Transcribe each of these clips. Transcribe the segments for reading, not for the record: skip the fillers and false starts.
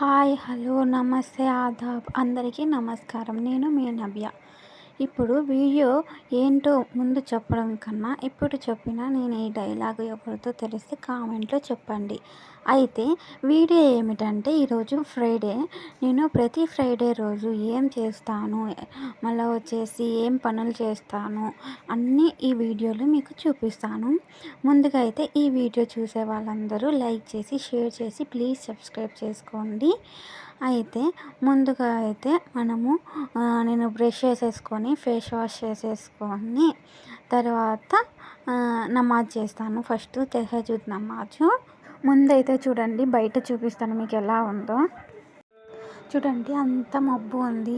Hi hello నమస్తే ఆదాబ్ అందరికీ నమస్కారం. నేను మీ నవ్య. ఇప్పుడు వీడియో ఏంటో ముందు చెప్పడం కన్నా ఇప్పుడు చెప్పిన నేను ఈ డైలాగ్ ఎవరితో తెలిస్తే కామెంట్లో చెప్పండి. అయితే వీడియో ఏమిటంటే ఈరోజు ఫ్రైడే. నేను ప్రతి ఫ్రైడే రోజు ఏం చేస్తాను, మళ్ళీ వచ్చేసి ఏం పనులు చేస్తాను అన్నీ ఈ వీడియోలో మీకు చూపిస్తాను. ముందుగా అయితే ఈ వీడియో చూసే వాళ్ళందరూ లైక్ చేసి షేర్ చేసి ప్లీజ్ సబ్స్క్రైబ్ చేసుకోండి. అయితే ముందుగా అయితే నేను బ్రష్ చేసేసుకొని ఫేస్ వాష్ చేసేసుకొని తర్వాత నమాజ్ చేస్తాను. ఫస్ట్ తహజ్జుద్ నమాజు. ముందైతే చూడండి, బయట చూపిస్తాను మీకు ఎలా ఉందో. చూడండి అంత మబ్బు ఉంది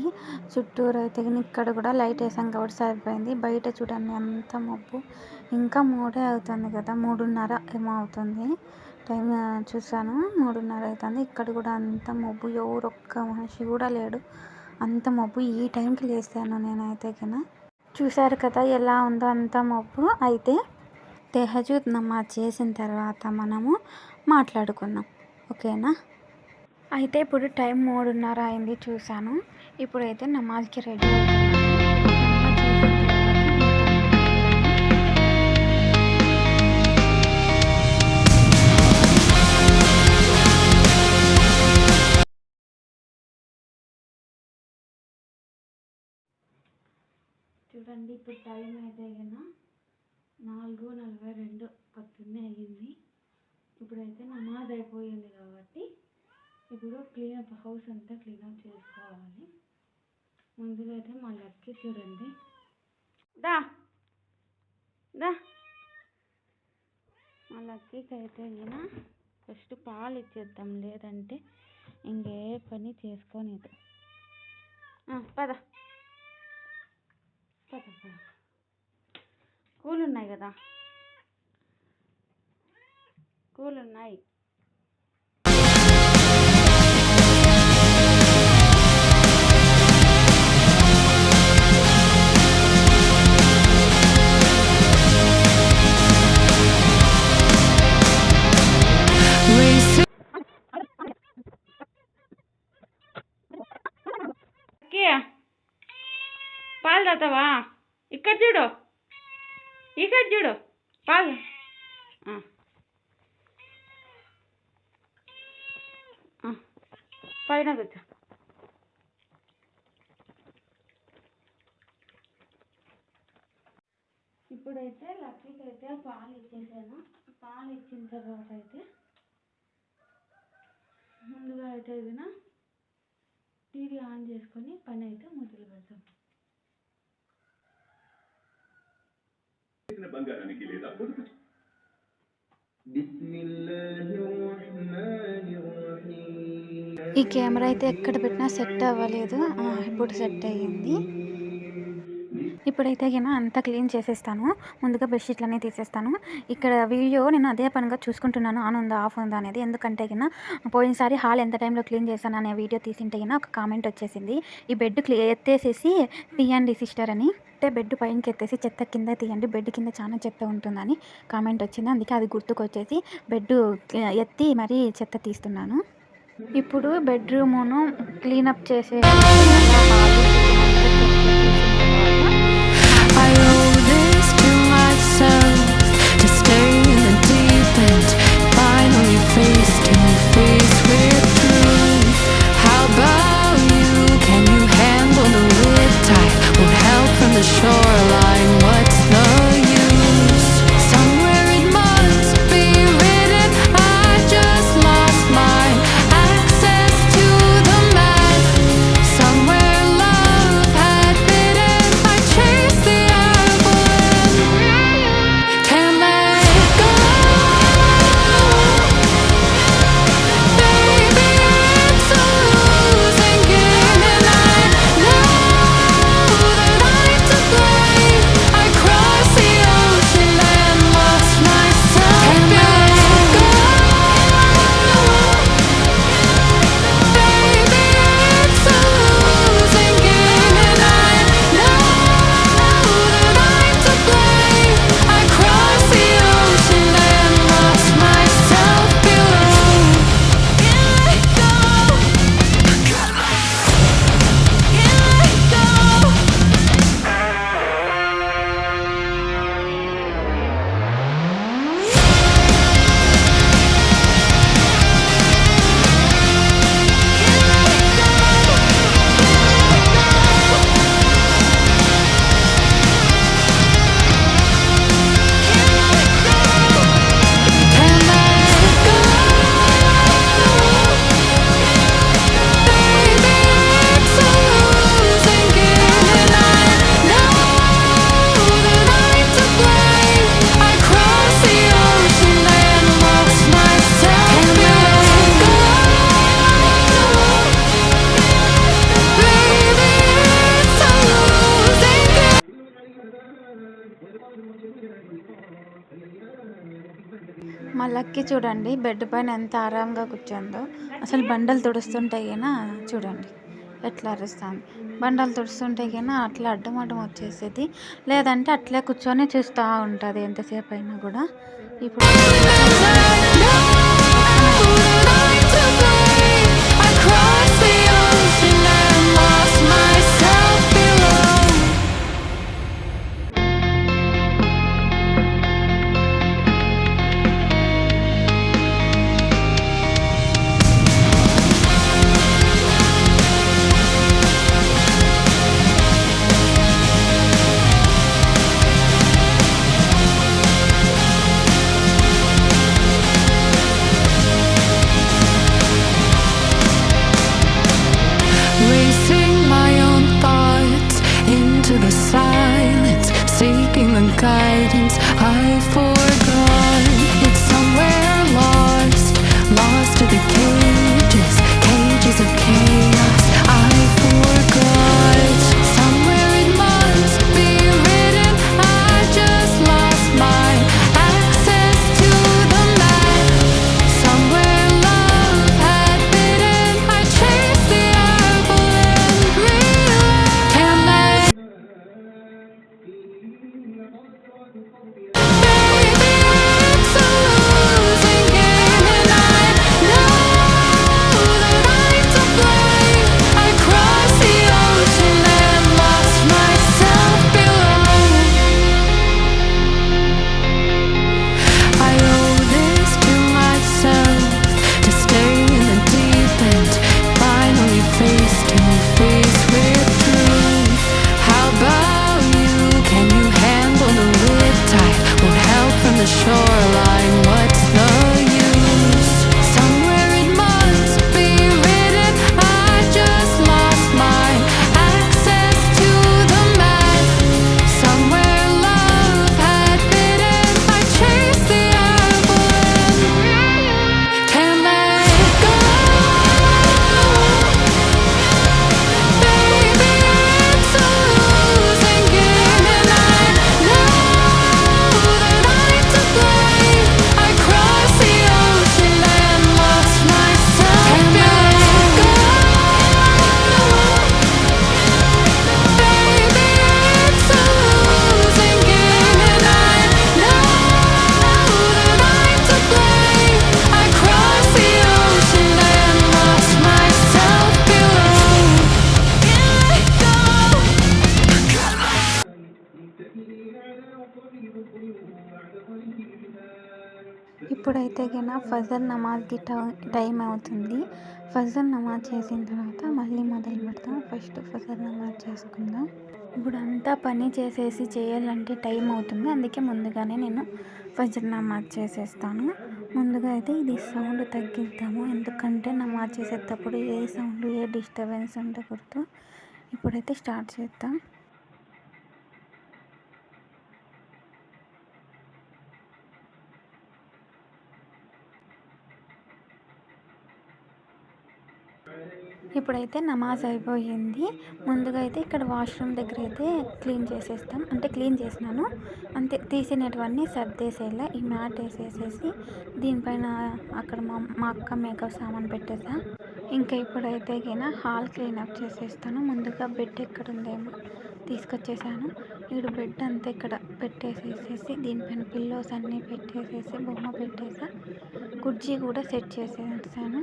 చుట్టూరు. అయితే ఇక్కడ కూడా లైట్ వేసాం కాబట్టి సరిపోయింది. బయట చూడండి అంత మబ్బు. ఇంకా 3 అవుతుంది కదా, 3:30 ఏమో అవుతుంది. టైం చూసాను 3:30 అవుతుంది. ఇక్కడ కూడా అంత మబ్బు, ఎవరొక్క మనిషి కూడా లేడు. అంత మబ్బు. ఈ టైంకి లేస్తాను నేనైతే కన్నా. చూసారు కదా ఎలా ఉందో అంత మబ్బు. అయితే తహజ్జుద్ నమాజ్ చేసిన తర్వాత మనము మాట్లాడుకుందాం, ఓకేనా? అయితే ఇప్పుడు టైం 3:30 అయింది చూశాను. ఇప్పుడైతే నమాజ్కి రెడీ అవుతున్నాను. చూడండి ఇప్పుడు టైం అయితే కన్నా 4:42 పొద్దున్నే అయ్యింది. ఇప్పుడైతే నమాజ్ అయిపోయింది కాబట్టి ఇప్పుడు క్లీనప్, హౌస్ అంతా క్లీనప్ చేసుకోవాలి. ముందుగా అయితే మా లక్కీ చూడండి, దా దా మా లక్కీకి అయితే ఈయన ఫస్ట్ పాలు ఇచ్చేద్దాం, లేదంటే ఇంకే పని చేసుకోలేదు. పద పద పద, కూలు ఉన్నాయి కదా, కూలు ఉన్నాయి. పాలు తాతావా? ఇక్కడ చూడు, ఇక్కడ చూడు పాలు. పైన కూర్చో. ఇప్పుడైతే లక్కీకి అయితే పాలు ఇచ్చేసాను. పాలు ఇచ్చిన తర్వాత అయితే ముందుగా అయితే ఏదైనా టీవీ ఆన్ చేసుకొని పని అయితే మొదలు పెడతాం. ఈ కెమెరా అయితే ఎక్కడ పెట్టినా సెట్ అవ్వలేదు. ఇప్పుడు సెట్ అయ్యింది. ఇప్పుడైతే అంతా క్లీన్ చేసేస్తాను. ముందుగా బెడ్షీట్లన్నీ తీసేస్తాను. ఇక్కడ వీడియో నేను అదే పనిగా చూసుకుంటున్నాను, ఆన్ ఉందా ఆఫ్ ఉందా అనేది. ఎందుకంటే పోయినసారి హాల్ ఎంత టైంలో క్లీన్ చేశాను అనే వీడియో తీసింటే ఒక కామెంట్ వచ్చేసింది, ఈ బెడ్ ఎత్తేసేసి తీయండి సిస్టర్ అని. అంటే బెడ్ పైనకి ఎత్తేసి చెత్త కింద తీయండి, బెడ్ కింద చాలా చెత్త ఉంటుందని కామెంట్ వచ్చింది. అందుకే అది గుర్తుకొచ్చేసి బెడ్ ఎత్తి మరీ చెత్త తీస్తున్నాను. ఇప్పుడు బెడ్రూమును క్లీనప్ చేసే మా లక్కీ చూడండి బెడ్ పైన ఎంత ఆరాంగా కూర్చుందో. అసలు బండలు తుడుస్తుంటే గిన చూడండి ఎట్లా అరుస్తుంది. బండలు తుడుస్తుంటే గిన అట్లా అడ్డం వచ్చేసేది, లేదంటే అట్లే కూర్చొని చూస్తూ ఉంటుంది ఎంతసేపు అయినా కూడా. ఇప్పుడు Racing my own thoughts into the silence, seeking the guidance I forgot. It's somewhere lost, lost to the cages, cages of chaos I forgot. Somewhere it must be written, I just lost my access to the map. Somewhere love had bidden, I chased the apple and realized can't let baby, it's a losing game and I know that I'm to blame. I crossed the ocean and lost myself below. I owe this to myself to stay in the deep end, finally face to face with truth. How about you? Can you handle the riptide? Won't help from the shoreline. What's the use? Somewhere it must be written, I just lost my access to the map. Somewhere love had bidden, I chased the apple and can't let go. Baby, it's a losing game and I know that I'm to blame. I crossed the ocean and lost myself. Can't let go. Baby, it's a losing game and I know that I'm to blame. I crossed the ocean and lost myself below. Can't let go. ఇప్పుడైతే గిన Fajr నమాజ్కి time అవుతుంది. ఫజర్ నమాజ్ చేసిన తర్వాత మళ్ళీ మొదలు పెడతాం. First Fajr నమాజ్ చేసుకుందాం. ఇప్పుడు అంతా పని చేసేసి చేయాలంటే టైం అవుతుంది, అందుకే ముందుగానే నేను ఫజర్ నమాజ్ చేసేస్తాను. ముందుగా అయితే ఇది సౌండ్ తగ్గిద్దాము, ఎందుకంటే నమాజ్ చేసేటప్పుడు ఏ సౌండ్ ఏ డిస్టర్బెన్స్ ఉండకూడదు. ఇప్పుడైతే స్టార్ట్ చేద్దాం. ఇప్పుడైతే నమాజ్ అయిపోయింది. ముందుగా అయితే ఇక్కడ వాష్రూమ్ దగ్గర అయితే క్లీన్ చేసేస్తాం, అంటే క్లీన్ చేసినాను అంతే. తీసినటువన్నీ సర్దేసేలా ఈ మ్యాట్ వేసేసేసి దీనిపైన అక్కడ మా అక్క మేకప్ సామాన్ పెట్టేసా. ఇంకా ఇప్పుడైతే గిన హాల్ క్లీనప్ చేసేస్తాను. ముందుగా బెడ్ ఎక్కడ ఉందేమో తీసుకొచ్చేసాను. ఇక్కడ బెడ్ అంతా ఇక్కడ పెట్టేసేసేసి దీనిపైన పిల్లోస్ అన్నీ పెట్టేసేసి బొమ్మ పెట్టేసా. కుర్చీ కూడా సెట్ చేసేసాను.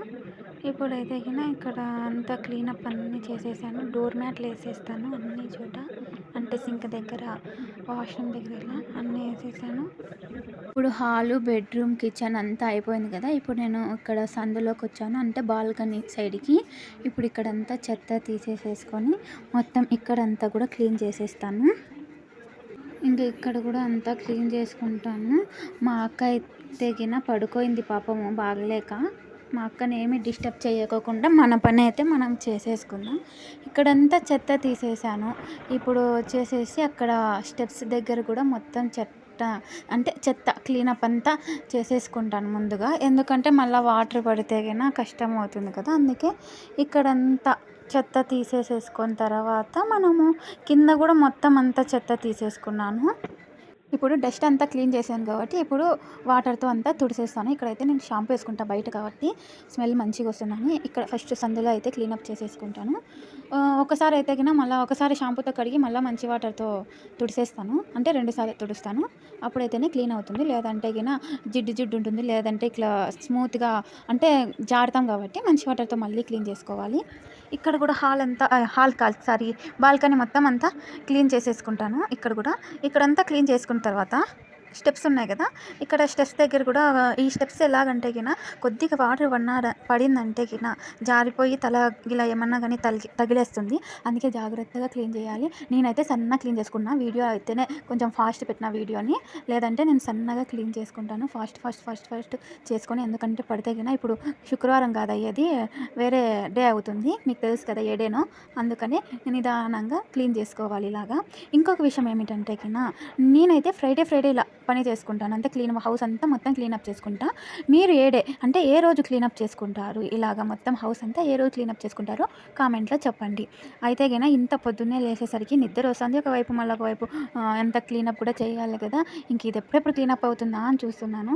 ఇప్పుడైతే గిన ఇక్కడ అంతా క్లీనప్ అన్నీ చేసేసాను. డోర్ మ్యాట్లు వేసేస్తాను అన్ని చోట, అంటే సింక్ దగ్గర వాష్రూమ్ దగ్గర ఇలా అన్నీ వేసేసాను. ఇప్పుడు హాలు బెడ్రూమ్ కిచెన్ అంతా అయిపోయింది కదా. ఇప్పుడు నేను ఇక్కడ సందులోకి వచ్చాను, అంటే బాల్కనీ సైడ్కి. ఇప్పుడు ఇక్కడంతా చెత్త తీసేసేసుకొని మొత్తం ఇక్కడంతా కూడా క్లీన్ చేసేస్తాను. ఇంకా ఇక్కడ కూడా అంతా క్లీన్ చేసుకుంటాను. మా అక్క అయితే గిన పడుకోయింది పాపము బాగలేక. మా అక్కని ఏమి డిస్టర్బ్ చేయకోకుండా మన పని అయితే మనం చేసేసుకుందాం. ఇక్కడంతా చెత్త తీసేసాను. ఇప్పుడు వచ్చేసేసి అక్కడ స్టెప్స్ దగ్గర కూడా మొత్తం చెత్త క్లీనప్ అంతా చేసేసుకుంటాను ముందుగా, ఎందుకంటే మళ్ళీ వాటర్ పడితే గిన కష్టం అవుతుంది కదా. అందుకే ఇక్కడంతా చెత్త తీసేసేసుకున్న తర్వాత మనము కింద కూడా మొత్తం అంతా చెత్త తీసేసుకున్నాను. ఇప్పుడు డస్ట్ అంతా క్లీన్ చేశాను కాబట్టి ఇప్పుడు వాటర్తో అంతా తుడిసేస్తాను. ఇక్కడైతే నేను షాంపూ వేసుకుంటా బయట కాబట్టి స్మెల్ మంచిగా వస్తుందని ఇక్కడ ఫస్ట్ సందులో అయితే క్లీనప్ చేసేసుకుంటాను. ఒకసారి అయితే మళ్ళీ ఒకసారి షాంపూతో కడిగి మళ్ళీ మంచి వాటర్తో తుడిసేస్తాను. అంటే 2 సార్లు తుడుస్తాను. అప్పుడైతేనే క్లీన్ అవుతుంది. లేదంటే జిడ్డు జిడ్డు ఉంటుంది. లేదంటే ఇట్లా స్మూత్గా అంటే జారుతాం కాబట్టి మంచి వాటర్తో మళ్ళీ క్లీన్ చేసుకోవాలి. ఇక్కడ కూడా బాల్కనీ మొత్తం అంతా క్లీన్ చేసేసుకుంటాను. ఇక్కడంతా క్లీన్ చేసుకున్న తర్వాత స్టెప్స్ ఉన్నాయి కదా, ఇక్కడ స్టెప్స్ దగ్గర కూడా ఈ స్టెప్స్ ఎలాగంటే కొద్దిగా వాటర్ పడిందంటే జారిపోయి తల ఇలా ఏమన్నా కానీ తగిలేస్తుంది. అందుకే జాగ్రత్తగా క్లీన్ చేయాలి. నేనైతే సన్నగా క్లీన్ చేసుకున్నా. వీడియో అయితేనే కొంచెం ఫాస్ట్ పెట్టిన వీడియోని, లేదంటే నేను సన్నగా క్లీన్ చేసుకుంటాను. ఫాస్ట్ చేసుకొని, ఎందుకంటే పడితే ఇప్పుడు శుక్రవారం కాదు అయ్యేది, వేరే డే అవుతుంది. మీకు తెలుసు కదా ఏ డేనో, అందుకని నిదానంగా క్లీన్ చేసుకోవాలి ఇలాగా. ఇంకొక విషయం ఏమిటంటే నేనైతే ఫ్రైడే ఇలా పని చేసుకుంటాను. అంతే హౌస్ అంతా మొత్తం క్లీనప్ చేసుకుంటా. మీరు ఏ డే అంటే ఏ రోజు క్లీనప్ చేసుకుంటారు, ఇలాగ మొత్తం హౌస్ అంతా ఏ రోజు క్లీనప్ చేసుకుంటారో కామెంట్లో చెప్పండి. అయితే ఇంత పొద్దున్నే లేసేసరికి నిద్ర వస్తుంది. ఒకవైపు మళ్ళీ ఒకవైపు ఎంత క్లీనప్ కూడా చేయాలి కదా. ఇంక ఇది ఎప్పుడెప్పుడు క్లీనప్ అవుతుందా అని చూస్తున్నాను.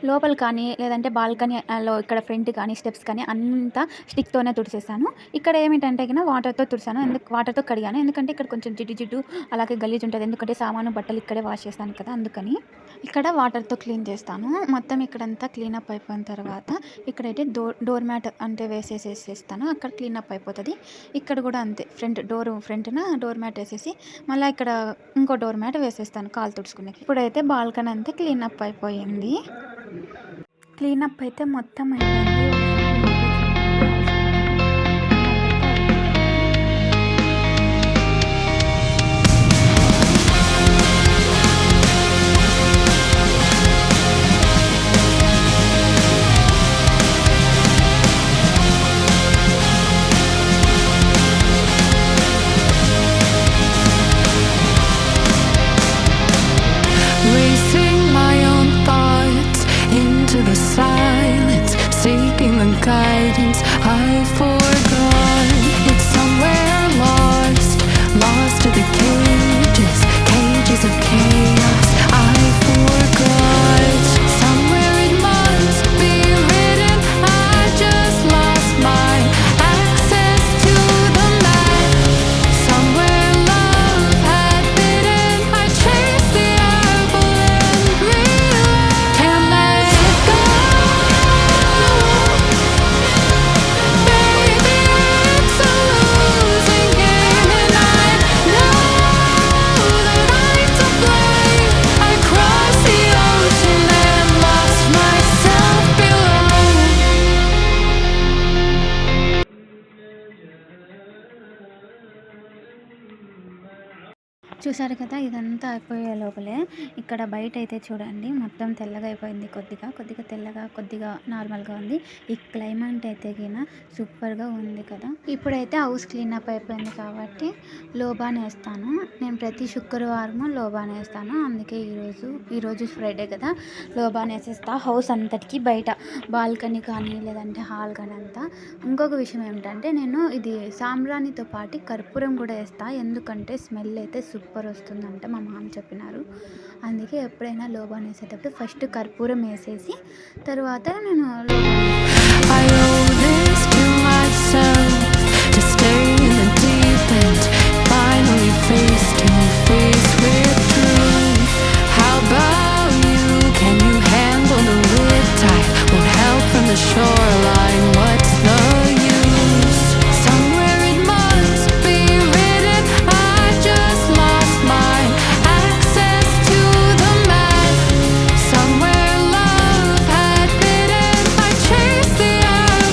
లోపల కానీ లేదంటే బాల్కనీలో ఇక్కడ ఫ్రంట్ కానీ స్టెప్స్ కానీ అంతా స్టిక్తోనే తుడిసేసాను. ఇక్కడ ఏమిటంటే వాటర్తో తుడిసాను. వాటర్తో కడిగాను. ఎందుకంటే ఇక్కడ కొంచెం జిడ్డు అలాగే గలీజ్ ఉంటుంది. ఎందుకంటే సామాను బట్టలు ఇక్కడే వాష్ చేస్తాను కదా, అందుకని ఇక్కడ వాటర్తో క్లీన్ చేస్తాను. మొత్తం ఇక్కడంతా క్లీనప్ అయిపోయిన తర్వాత ఇక్కడైతే డోర్ మ్యాట్ అంటే వేసేసేస్తాను. అక్కడ క్లీనప్ అయిపోతుంది. ఇక్కడ కూడా అంతే, ఫ్రంట్న డోర్ మ్యాట్ వేసేసి మళ్ళీ ఇక్కడ ఇంకో డోర్ మ్యాట్ వేసేస్తాను కాలు తుడుచుకునే. ఇప్పుడైతే బాల్కనీ అంతా క్లీనప్ అయిపోయింది. క్లీనప్ అయితే మొత్తం అయిపోయింది. Racing my own thoughts into the silence, seeking the guidance I forgot. It's somewhere lost to the cages of chaos I forgot. Somewhere it must be written, I just lost my access to the map. Somewhere love had bitten, I chased the apple and realized can't let it go. Baby, it's a losing game, and I know that I'm to blame. I crossed the ocean and lost myself below. చూసారు కదా, ఇదంతా అయిపోయే లోపలే ఇక్కడ బయట అయితే చూడండి మొత్తం తెల్లగా అయిపోయింది. కొద్దిగా తెల్లగా, కొద్దిగా నార్మల్గా ఉంది. ఈ క్లైమేట్ అయితే సూపర్గా ఉంది కదా. ఇప్పుడైతే హౌస్ క్లీనప్ అయిపోయింది కాబట్టి లోబాన్ వేస్తాను. నేను ప్రతి శుక్రవారము లోబాన్ వేస్తాను. అందుకే ఈరోజు ఫ్రైడే కదా, లోబాన్ వేసేస్తా హౌస్ అంతటికి. బయట బాల్కనీ కానీ లేదంటే హాల్ కానీ అంతా. ఇంకొక విషయం ఏమిటంటే నేను ఇది సాంబ్రాణితో పాటు కర్పూరం కూడా వేస్తా. ఎందుకంటే స్మెల్ అయితే సూపర్ వస్తుందంట మా మామ చెప్పినారు. అందుకే ఎప్పుడైనా లోబాన్ వేసేటప్పుడు ఫస్ట్ కర్పూరం వేసేసి తర్వాత నేను I owe this to myself to stay in the deep end, finally face to face with truth. How about you? Can you handle the riptide? Won't help from the shoreline. What's the use? Somewhere it must be written, I just lost my access to the map. Somewhere love had bitten, I chased the arrow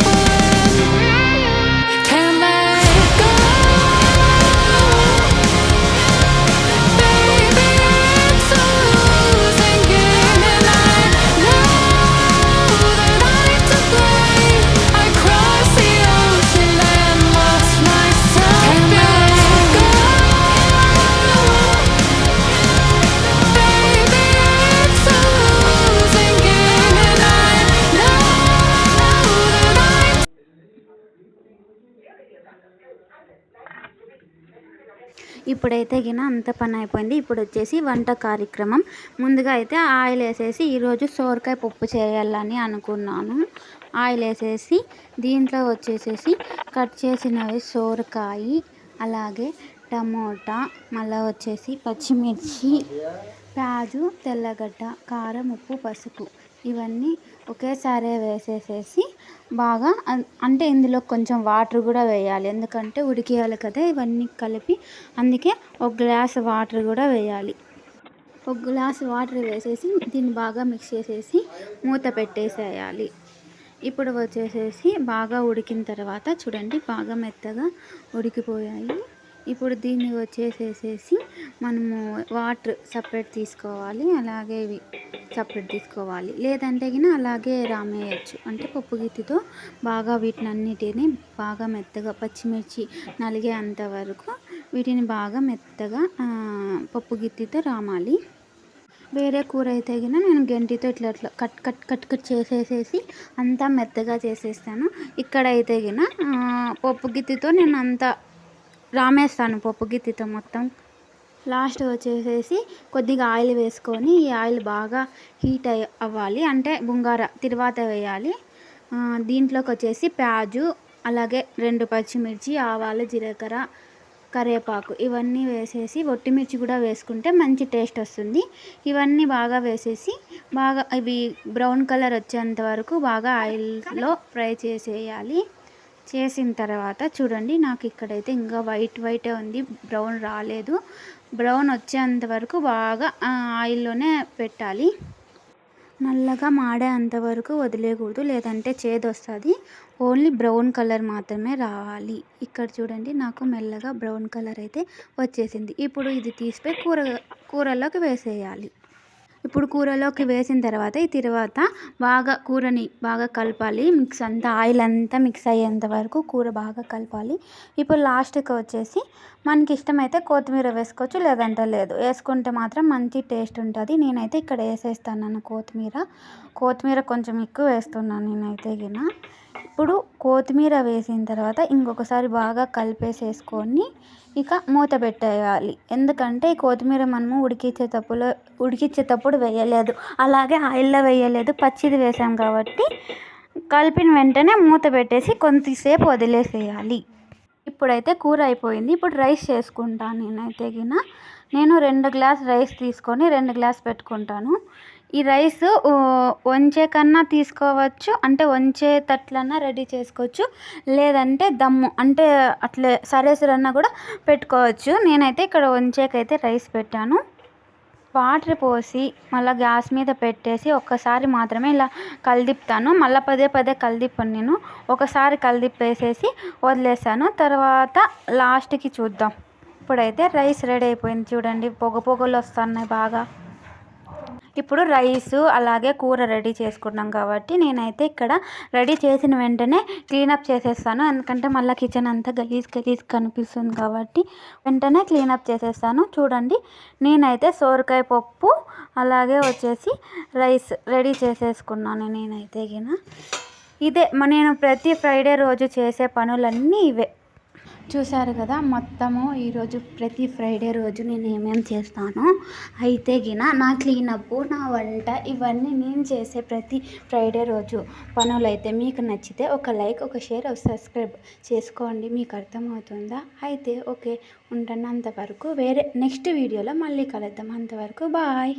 ఇప్పుడైతే అంత పని అయిపోయింది. ఇప్పుడు వచ్చేసి వంట కార్యక్రమం. ముందుగా అయితే ఆయిల్ వేసేసి ఈరోజు సోరకాయ పప్పు చేయాలని అనుకున్నాను. ఆయిల్ వేసేసి దీంట్లో వచ్చేసేసి కట్ చేసినవి సోరకాయ, అలాగే టమోటా, మళ్ళీ వచ్చేసి పచ్చిమిర్చి, ప్యాజు, తెల్లగడ్డ, కారం, ఉప్పు, పసుపు ఇవన్నీ ఒకేసారి వేసేసేసి బాగా అంటే ఇందులో కొంచెం వాటర్ కూడా వేయాలి, ఎందుకంటే ఉడికేయాలి కదా ఇవన్నీ కలిపి. అందుకే ఒక గ్లాసు వాటర్ కూడా వేయాలి. ఒక గ్లాసు వాటర్ వేసేసి దీన్ని బాగా మిక్స్ చేసేసి మూత పెట్టేసేయాలి. ఇప్పుడు వచ్చేసేసి బాగా ఉడికిన తర్వాత చూడండి బాగా మెత్తగా ఉడికిపోయాయి. ఇప్పుడు దీన్ని వచ్చేసేసి మనము వాటర్ సపరేట్ తీసుకోవాలి, అలాగే ఇవి సపరేట్ తీసుకోవాలి. లేదంటే అలాగే రామేయచ్చు. అంటే పప్పు గిత్తితో బాగా వీటినన్నిటిని బాగా మెత్తగా పచ్చిమిర్చి నలిగే అంతవరకు వీటిని బాగా మెత్తగా పప్పు గిత్తితో రామాలి. వేరే కూర అయితే నేను గెంటితో ఇట్లా కట్ కట్ కట్ కట్ చేసేసేసి అంతా మెత్తగా చేసేస్తాను. ఇక్కడైతే పప్పు గిత్తితో నేను అంతా రామేస్తాను, పప్పు గిత్తితో మొత్తం. లాస్ట్ వచ్చేసేసి కొద్దిగా ఆయిల్ వేసుకొని ఈ ఆయిల్ బాగా హీట్ అవ్వాలి, అంటే బుంగార తిరువాత వేయాలి. దీంట్లోకి వచ్చేసి ప్యాజు, అలాగే 2 పచ్చిమిర్చి, ఆవాలు, జీలకర్ర, కరివేపాకు ఇవన్నీ వేసేసి ఒట్టిమిర్చి కూడా వేసుకుంటే మంచి టేస్ట్ వస్తుంది. ఇవన్నీ బాగా వేసేసి బాగా ఇవి బ్రౌన్ కలర్ వచ్చేంత వరకు బాగా ఆయిల్లో ఫ్రై చేసేయాలి. చేసిన తర్వాత చూడండి నాకు ఇక్కడైతే ఇంకా వైటే ఉంది, బ్రౌన్ రాలేదు. బ్రౌన్ వచ్చేంత వరకు బాగా ఆయిల్లోనే పెట్టాలి. నల్లగా మాడే అంతవరకు వదిలేయకూడదు, లేదంటే చేదు వస్తుంది. ఓన్లీ బ్రౌన్ కలర్ మాత్రమే రావాలి. ఇక్కడ చూడండి నాకు మెల్లగా బ్రౌన్ కలర్ అయితే వచ్చేసింది. ఇప్పుడు ఇది తీసిపోయి కూరలోకి వేసేయాలి. ఇప్పుడు కూరలోకి వేసిన తర్వాత ఈ తర్వాత బాగా కూరని బాగా కలపాలి. మిక్స్ అంతా ఆయిల్ అంతా మిక్స్ అయ్యేంత వరకు కూర బాగా కలపాలి. ఇప్పుడు లాస్ట్కి వచ్చేసి మనకి ఇష్టమైతే కొత్తిమీర వేసుకోవచ్చు, లేదంటే లేదు. వేసుకుంటే మాత్రం మంచి టేస్ట్ ఉంటుంది. నేనైతే ఇక్కడ వేసేస్తాను కొత్తిమీర కొంచెం ఎక్కువ వేస్తున్నాను నేనైతే ఇప్పుడు కొత్తిమీర వేసిన తర్వాత ఇంకొకసారి బాగా కలిపేసేసుకొని ఇక మూత పెట్టేయాలి. ఎందుకంటే ఈ కొత్తిమీర మనము ఉడికించేటప్పుడు వేయలేదు, అలాగే ఆయిల్లో వేయలేదు, పచ్చిది వేసాం కాబట్టి కలిపిన వెంటనే మూత పెట్టేసి కొంతసేపు వదిలేసేయాలి. ఇప్పుడైతే కూర అయిపోయింది. ఇప్పుడు రైస్ చేసుకుంటాను నేనైతే నేను 2 గ్లాస్ రైస్ తీసుకొని 2 గ్లాస్ పెట్టుకుంటాను. ఈ రైస్ వంచే కన్నా తీసుకోవచ్చు, అంటే వంచేటట్లన్నా రెడీ చేసుకోవచ్చు, లేదంటే దమ్ము అంటే అట్లే సరేసరన్నా కూడా పెట్టుకోవచ్చు. నేనైతే ఇక్కడ వంచేకైతే రైస్ పెట్టాను. వాటర్ పోసి మళ్ళీ గ్యాస్ మీద పెట్టేసి ఒక్కసారి మాత్రమే ఇలా కలిదిప్పుతాను, మళ్ళీ పదే కలిదిప్పను. నేను ఒకసారి కలిదిప్పేసేసి వదిలేసాను. తర్వాత లాస్ట్కి చూద్దాం. ఇప్పుడైతే రైస్ రెడీ అయిపోయింది. చూడండి పొగలు వస్తున్నాయి బాగా. ఇప్పుడు రైసు అలాగే కూర రెడీ చేసుకున్నాం కాబట్టి నేనైతే ఇక్కడ రెడీ చేసిన వెంటనే క్లీనప్ చేసేస్తాను, ఎందుకంటే మళ్ళీ కిచెన్ అంతా గలీజ్ కనిపిస్తుంది కాబట్టి వెంటనే క్లీనప్ చేసేస్తాను. చూడండి నేనైతే సోరకాయ పప్పు అలాగే వచ్చేసి రైస్ రెడీ చేసేసుకున్నాను. నేనైతే ఇదే నేను ప్రతి ఫ్రైడే రోజు చేసే పనులన్నీ ఇవే. చూసారు కదా మొత్తము ఈరోజు ప్రతి ఫ్రైడే రోజు నేను ఏమేమి చేస్తానో. అయితే నా క్లీనప్, నా వంట ఇవన్నీ నేను చేసే ప్రతి ఫ్రైడే రోజు పనులైతే మీకు నచ్చితే ఒక లైక్, ఒక షేర్, ఒక సబ్స్క్రైబ్ చేసుకోండి. మీకు అర్థమవుతుందా? అయితే ఓకే ఉంటున్నంతవరకు వేరే నెక్స్ట్ వీడియోలో మళ్ళీ కలుద్దాం. అంతవరకు బాయ్.